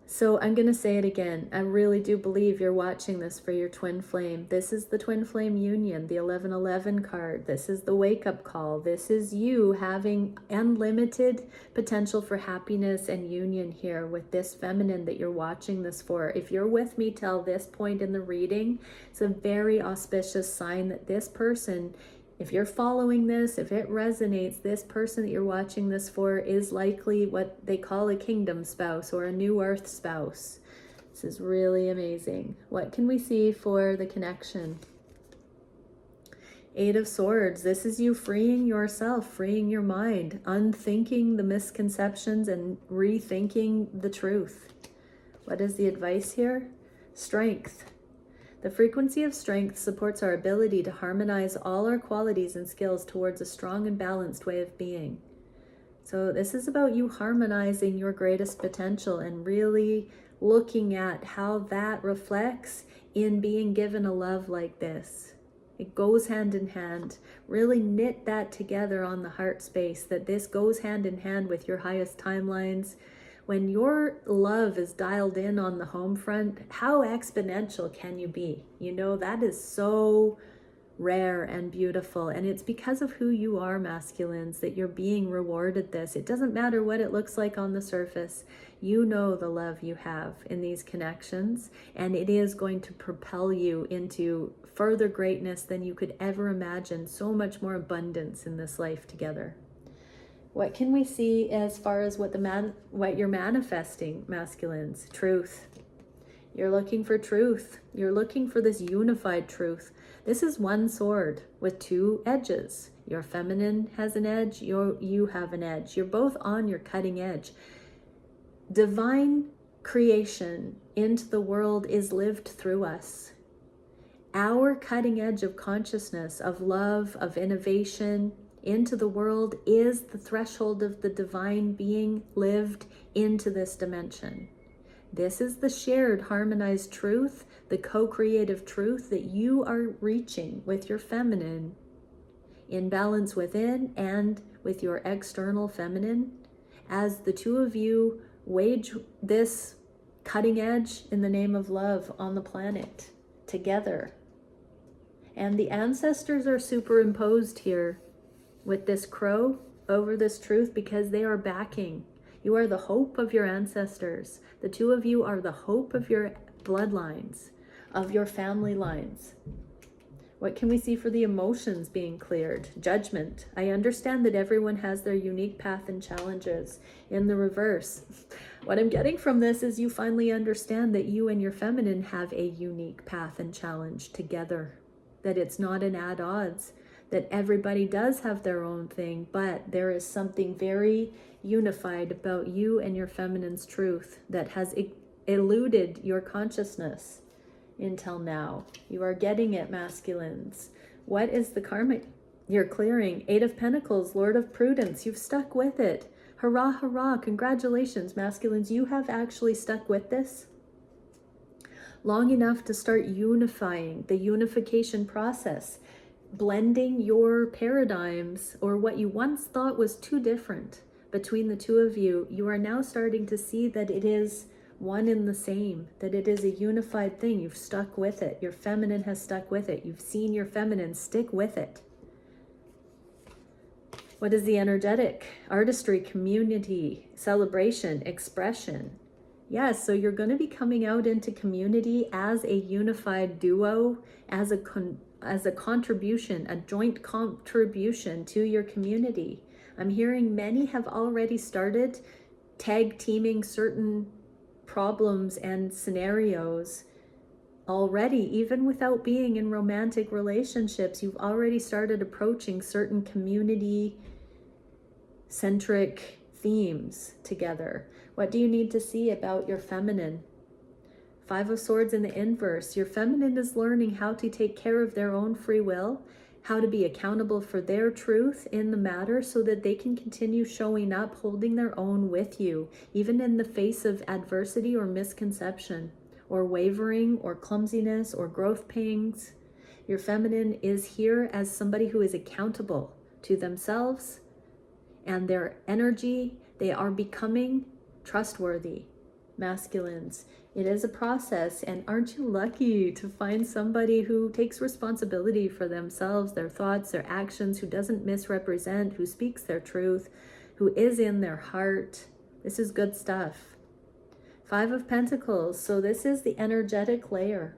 So I'm going to say it again. I really do believe you're watching this for your twin flame. This is the twin flame union, the 1111 card. This is the wake-up call. This is you having unlimited potential for happiness and union here with this feminine that you're watching this for. If you're with me till this point in the reading, it's a very auspicious sign that this person, if you're following this, if it resonates, this person that you're watching this for is likely what they call a kingdom spouse or a new earth spouse. This is really amazing. What can we see for the connection? Eight of Swords. This is you freeing yourself, freeing your mind, unthinking the misconceptions and rethinking the truth. What is the advice here? Strength. The frequency of strength supports our ability to harmonize all our qualities and skills towards a strong and balanced way of being. So this is about you harmonizing your greatest potential and really looking at how that reflects in being given a love like this. It goes hand in hand. Really knit that together on the heart space, that this goes hand in hand with your highest timelines. When your love is dialed in on the home front, how exponential can you be? That is so rare and beautiful. And it's because of who you are, masculines, that you're being rewarded this. It doesn't matter what it looks like on the surface. You know the love you have in these connections, and it is going to propel you into further greatness than you could ever imagine. So much more abundance in this life together. What can we see as far as what you're manifesting, masculines? Truth. You're looking for truth. You're looking for this unified truth. This is one sword with two edges. Your feminine has an edge. You have an edge. You're both on your cutting edge. Divine creation into the world is lived through us. Our cutting edge of consciousness, of love, of innovation, into the world is the threshold of the divine being lived into this dimension. This is the shared harmonized truth, the co-creative truth that you are reaching with your feminine in balance within and with your external feminine as the two of you wage this cutting edge in the name of love on the planet together. And the ancestors are superimposed here with this crow over this truth because they are backing. You are the hope of your ancestors. The two of you are the hope of your bloodlines, of your family lines. What can we see for the emotions being cleared? Judgment. I understand that everyone has their unique path and challenges. In the reverse, What I'm getting from this is you finally understand that you and your feminine have a unique path and challenge together, that it's not an at odds, that everybody does have their own thing, but there is something very unified about you and your feminine's truth that has eluded your consciousness until now. You are getting it, masculines. What is the karma you're clearing? 8 of Pentacles, Lord of Prudence. You've stuck with it. Hurrah, hurrah. Congratulations, masculines. You have actually stuck with this long enough to start unifying, the unification process, blending your paradigms, or what you once thought was too different between the two of you. You are now starting to see that it is one and the same, that it is a unified thing. You've stuck with it. Your feminine has stuck with it. You've seen your feminine stick with it. What is the energetic? Artistry, community, celebration, expression. Yes, so you're going to be coming out into community as a unified duo, as a contribution, a joint contribution to your community. I'm hearing many have already started tag teaming certain problems and scenarios already, even without being in romantic relationships. You've already started approaching certain community centric themes together. What do you need to see about your feminine? 5 of Swords in the inverse. Your feminine is learning how to take care of their own free will, how to be accountable for their truth in the matter so that they can continue showing up, holding their own with you, even in the face of adversity or misconception or wavering or clumsiness or growth pangs. Your feminine is here as somebody who is accountable to themselves and their energy. They are becoming trustworthy, masculines. It is a process, and aren't you lucky to find somebody who takes responsibility for themselves, their thoughts, their actions, who doesn't misrepresent, who speaks their truth, who is in their heart. This is good stuff. 5 of Pentacles. So this is the energetic layer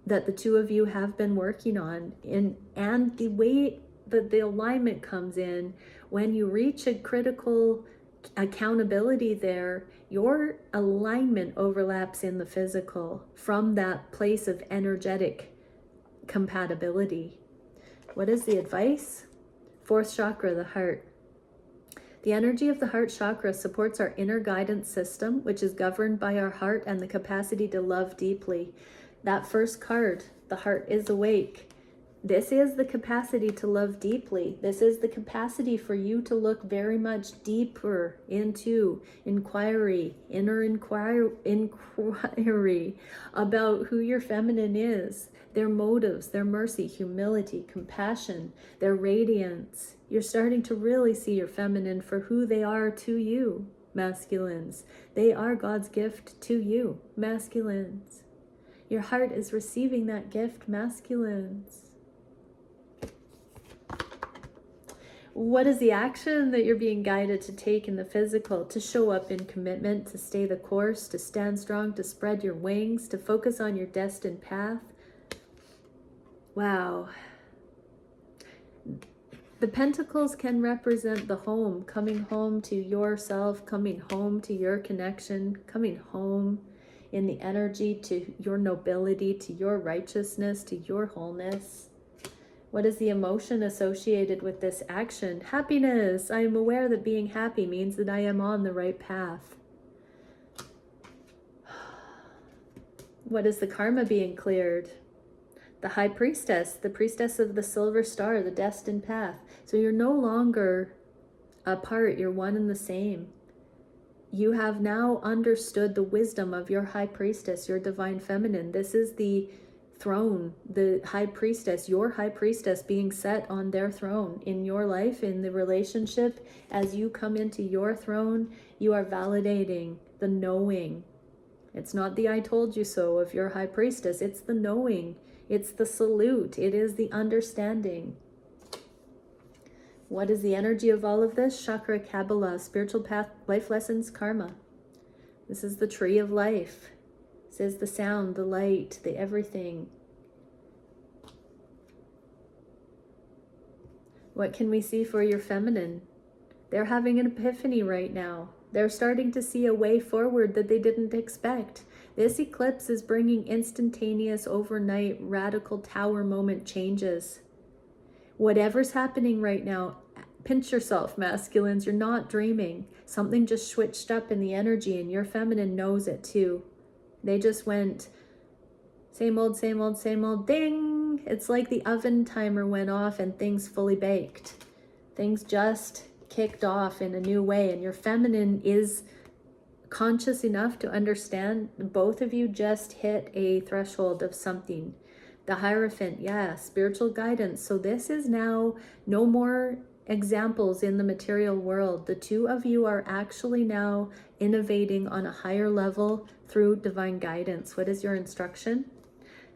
that the two of you have been working on, and the way that the alignment comes in when you reach a critical accountability there, your alignment overlaps in the physical from that place of energetic compatibility. What is the advice? 4th chakra, the heart. The energy of the heart chakra supports our inner guidance system, which is governed by our heart and the capacity to love deeply. That first card, the heart is awake. This is the capacity to love deeply. This is the capacity for you to look very much deeper into inquiry, inner inquiry about who your feminine is, their motives, their mercy, humility, compassion, their radiance. You're starting to really see your feminine for who they are to you, masculines. They are God's gift to you, masculines. Your heart is receiving that gift, masculines. What is the action that you're being guided to take in the physical? To show up in commitment, to stay the course, to stand strong, to spread your wings, to focus on your destined path. Wow. The Pentacles can represent the home, coming home to yourself, coming home to your connection, coming home in the energy to your nobility, to your righteousness, to your wholeness. What is the emotion associated with this action? Happiness. I am aware that being happy means that I am on the right path. What is the karma being cleared? The High Priestess, the priestess of the silver star, the destined path. So you're no longer apart, you're one and the same. You have now understood the wisdom of your High Priestess, your divine feminine. This is the throne, the High Priestess, your High Priestess being set on their throne in your life, in the relationship. As you come into your throne, you are validating the knowing. It's not the I told you so of your High Priestess, it's the knowing, it's the salute, it is the understanding. What is the energy of all of this? Chakra, Kabbalah, spiritual path, life lessons, karma. This is the tree of life. This is the sound, the light, the everything. What can we see for your feminine? They're having an epiphany right now. They're starting to see a way forward that they didn't expect. This eclipse is bringing instantaneous, overnight, radical tower moment changes. Whatever's happening right now, pinch yourself, masculines. You're not dreaming. Something just switched up in the energy, and your feminine knows it too. They just went, same old, same old, same old, ding. It's like the oven timer went off and things fully baked. Things just kicked off in a new way, and your feminine is conscious enough to understand both of you just hit a threshold of something. The Hierophant, yeah, spiritual guidance. So this is now no more examples in the material world. The two of you are actually now innovating on a higher level through divine guidance. What is your instruction?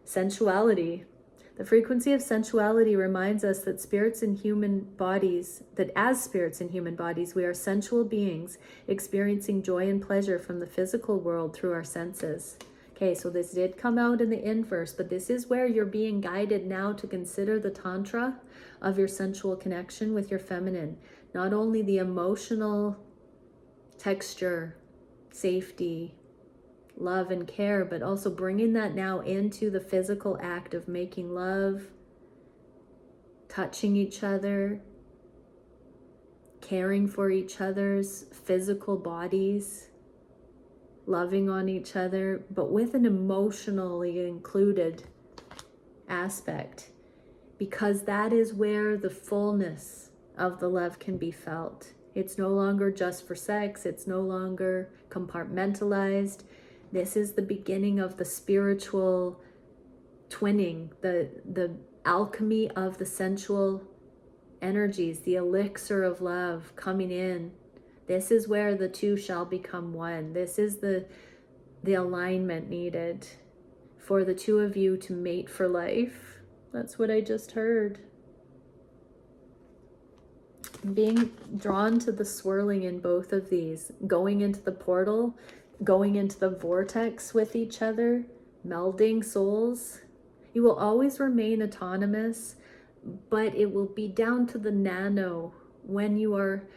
Sensuality. The frequency of sensuality reminds us that spirits in human bodies, that as spirits in human bodies, we are sensual beings experiencing joy and pleasure from the physical world through our senses. Okay, so this did come out in the inverse, but this is where you're being guided now to consider the tantra of your sensual connection with your feminine. Not only the emotional texture, safety, love and care, but also bringing that now into the physical act of making love, touching each other, caring for each other's physical bodies, loving on each other, but with an emotionally included aspect, because that is where the fullness of the love can be felt. It's no longer just for sex. It's no longer compartmentalized. This is the beginning of the spiritual twinning, the alchemy of the sensual energies, the elixir of love coming in. This is where the two shall become one. This is the alignment needed for the two of you to mate for life. That's what I just heard. Being drawn to the swirling in both of these, going into the portal, going into the vortex with each other, melding souls. You will always remain autonomous, but it will be down to the nano when you are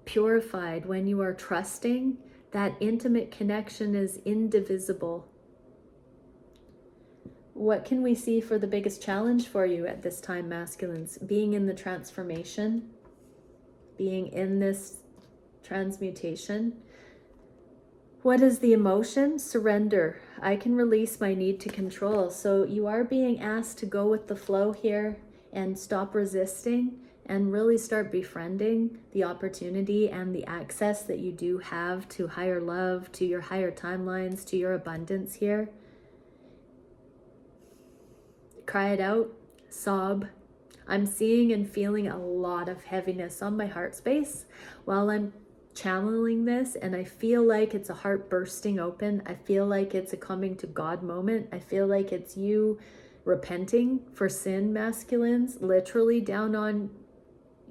purified, when you are trusting. That intimate connection is indivisible. What can we see for the biggest challenge for you at this time, masculines? Being in the transformation, being in this transmutation. What is the emotion? Surrender. I can release my need to control. So you are being asked to go with the flow here and stop resisting and really start befriending the opportunity and the access that you do have to higher love, to your higher timelines, to your abundance here. Cry it out, sob. I'm seeing and feeling a lot of heaviness on my heart space while I'm channeling this, and I feel like it's a heart bursting open. I feel like it's a coming to God moment. I feel like it's you repenting for sin, masculines, literally down on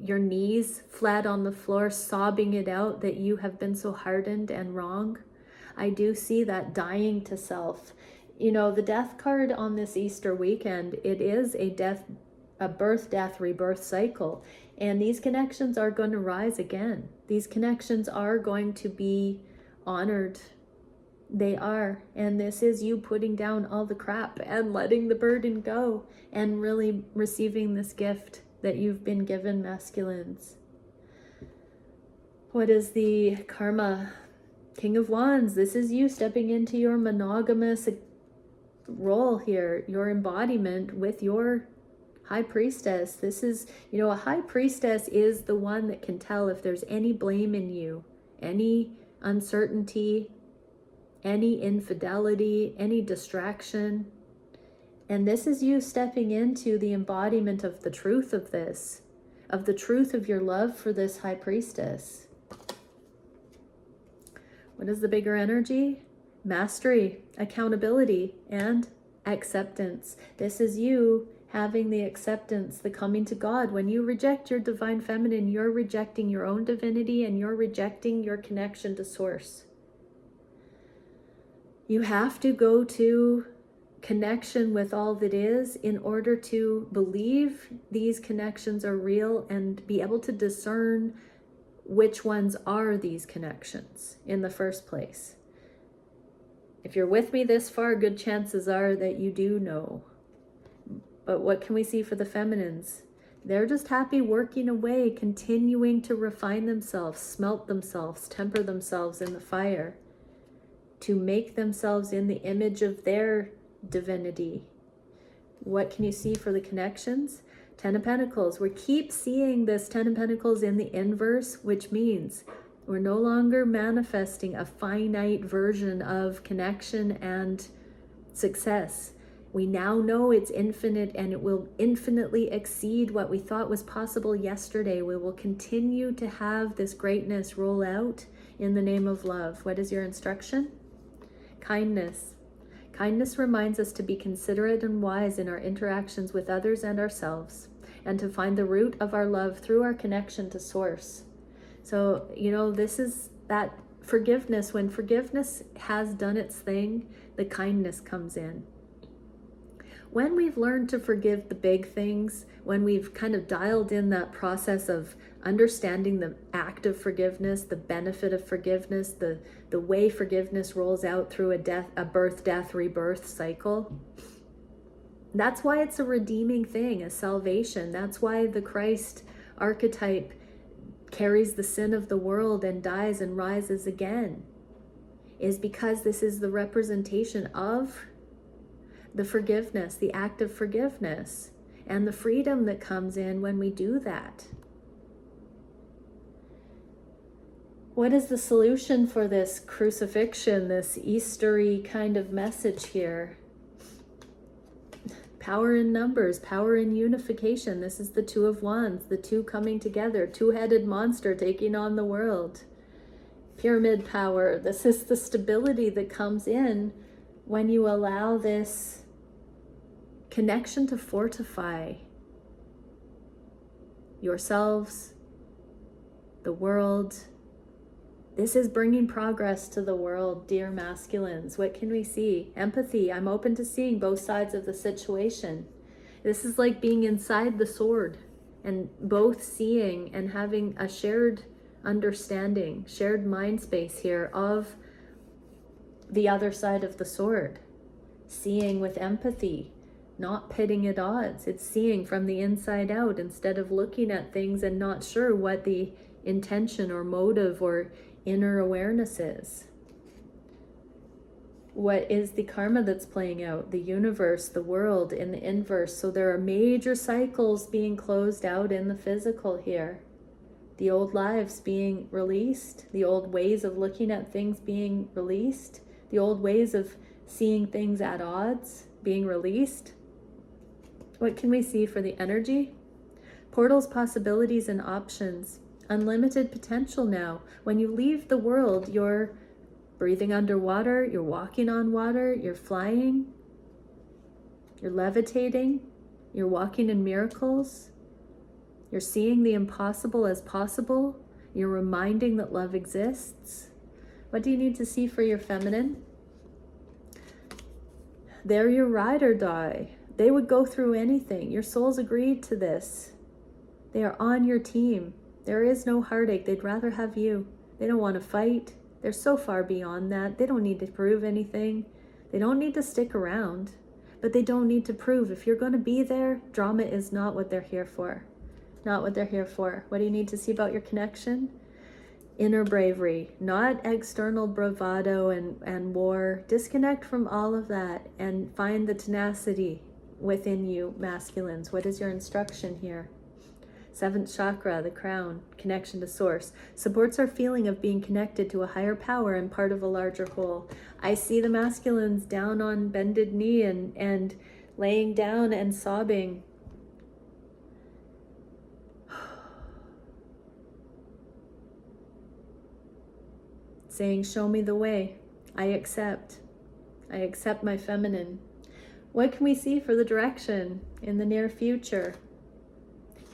your knees, flat on the floor, sobbing it out that you have been so hardened and wrong. I do see that dying to self. You know, the death card on this Easter weekend, it is a birth, death, rebirth cycle. And these connections are going to rise again. These connections are going to be honored. They are. And this is you putting down all the crap and letting the burden go and really receiving this gift that you've been given, masculines. What is the karma? King of Wands. This is you stepping into your monogamous role here, your embodiment with your High Priestess. This is, you know, a High Priestess is the one that can tell if there's any blame in you, any uncertainty, any infidelity, any distraction. And this is you stepping into the embodiment of the truth of this, of the truth of your love for this High Priestess. What is the bigger energy? Mastery, accountability, and acceptance. This is you having the acceptance, the coming to God. When you reject your divine feminine, you're rejecting your own divinity and you're rejecting your connection to source. You have to go to connection with all that is in order to believe these connections are real and be able to discern which ones are these connections in the first place. If you're with me this far, good chances are that you do know. But what can we see for the feminines? They're just happy working away, continuing to refine themselves, smelt themselves, temper themselves in the fire, to make themselves in the image of their divinity. What can you see for the connections? Ten of Pentacles. We keep seeing this Ten of Pentacles in the inverse, which means we're no longer manifesting a finite version of connection and success. We now know it's infinite, and it will infinitely exceed what we thought was possible yesterday. We will continue to have this greatness roll out in the name of love. What is your instruction? Kindness. Kindness reminds us to be considerate and wise in our interactions with others and ourselves, and to find the root of our love through our connection to Source. So, this is that forgiveness. When forgiveness has done its thing, the kindness comes in. When we've learned to forgive the big things, when we've kind of dialed in that process of understanding the act of forgiveness, the benefit of forgiveness, the way forgiveness rolls out through a birth, death, rebirth cycle, that's why it's a redeeming thing, a salvation. That's why the Christ archetype carries the sin of the world and dies and rises again, is because this is the representation of the forgiveness, the act of forgiveness, and the freedom that comes in when we do that. What is the solution for this crucifixion, this Eastery kind of message here? Power in numbers, power in unification. This is the Two of Wands, the two coming together, two-headed monster taking on the world. Pyramid power. This is the stability that comes in when you allow this connection to fortify yourselves, the world. This is bringing progress to the world, dear masculines. What can we see? Empathy. I'm open to seeing both sides of the situation. This is like being inside the sword and both seeing and having a shared understanding, shared mind space here of the other side of the sword. Seeing with empathy, not pitting at odds. It's seeing from the inside out instead of looking at things and not sure what the intention or motive or inner awareness is. What is the karma that's playing out? The universe, the world in the inverse. So there are major cycles being closed out in the physical here. The old lives being released, the old ways of looking at things being released, the old ways of seeing things at odds being released. What can we see for the energy? Portals, possibilities, and options. Unlimited potential now. When you leave the world, you're breathing underwater, you're walking on water, you're flying, you're levitating, you're walking in miracles, you're seeing the impossible as possible, you're reminding that love exists. What do you need to see for your feminine? They're your ride or die. They would go through anything. Your souls agreed to this. They are on your team. There is no heartache. They'd rather have you. They don't want to fight. They're so far beyond that. They don't need to prove anything. They don't need to stick around, but they don't need to prove. If you're going to be there, drama is not what they're here for. Not what they're here for. What do you need to see about your connection? Inner bravery, not external bravado and war. Disconnect from all of that and find the tenacity within you, masculines. What is your instruction here? Seventh chakra, the crown, connection to source, supports our feeling of being connected to a higher power and part of a larger whole. I see the masculines down on bended knee and laying down and sobbing. Saying, show me the way. I accept my feminine. What can we see for the direction in the near future?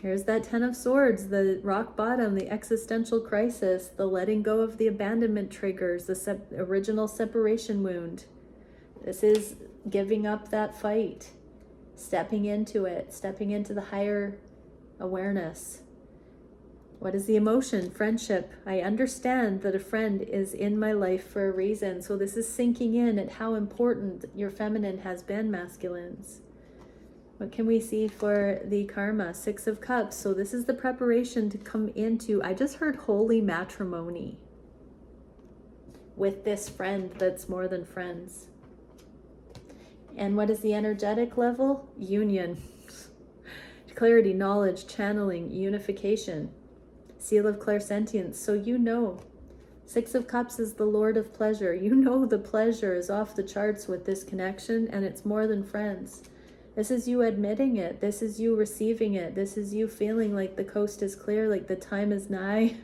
Here's that Ten of Swords, the rock bottom, the existential crisis, the letting go of the abandonment triggers, the original separation wound. This is giving up that fight, stepping into it, stepping into the higher awareness. What is the emotion? Friendship. I understand that a friend is in my life for a reason. So this is sinking in at how important your feminine has been, masculines. What can we see for the karma? Six of Cups. So this is the preparation to come into, I just heard holy matrimony with this friend that's more than friends. And what is the energetic level? Union. Clarity, knowledge, channeling, unification. Seal of clairsentience. So you know, Six of Cups is the Lord of pleasure. You know the pleasure is off the charts with this connection, and it's more than friends. This is you admitting it. This is you receiving it. This is you feeling like the coast is clear, like the time is nigh.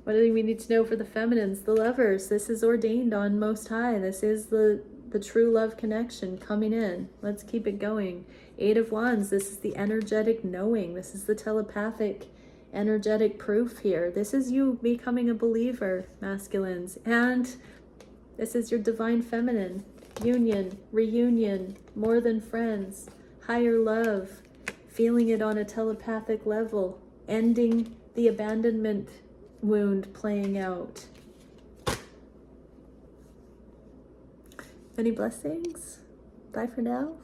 What do we need to know for the feminines? The lovers. This is ordained on Most High. This is the true love connection coming in. Let's keep it going. Eight of Wands. This is the energetic knowing. This is the telepathic energetic proof here. This is you becoming a believer, masculines. And this is your divine feminine. Union, reunion, more than friends, higher love, feeling it on a telepathic level, ending the abandonment wound playing out. Many blessings. Bye for now.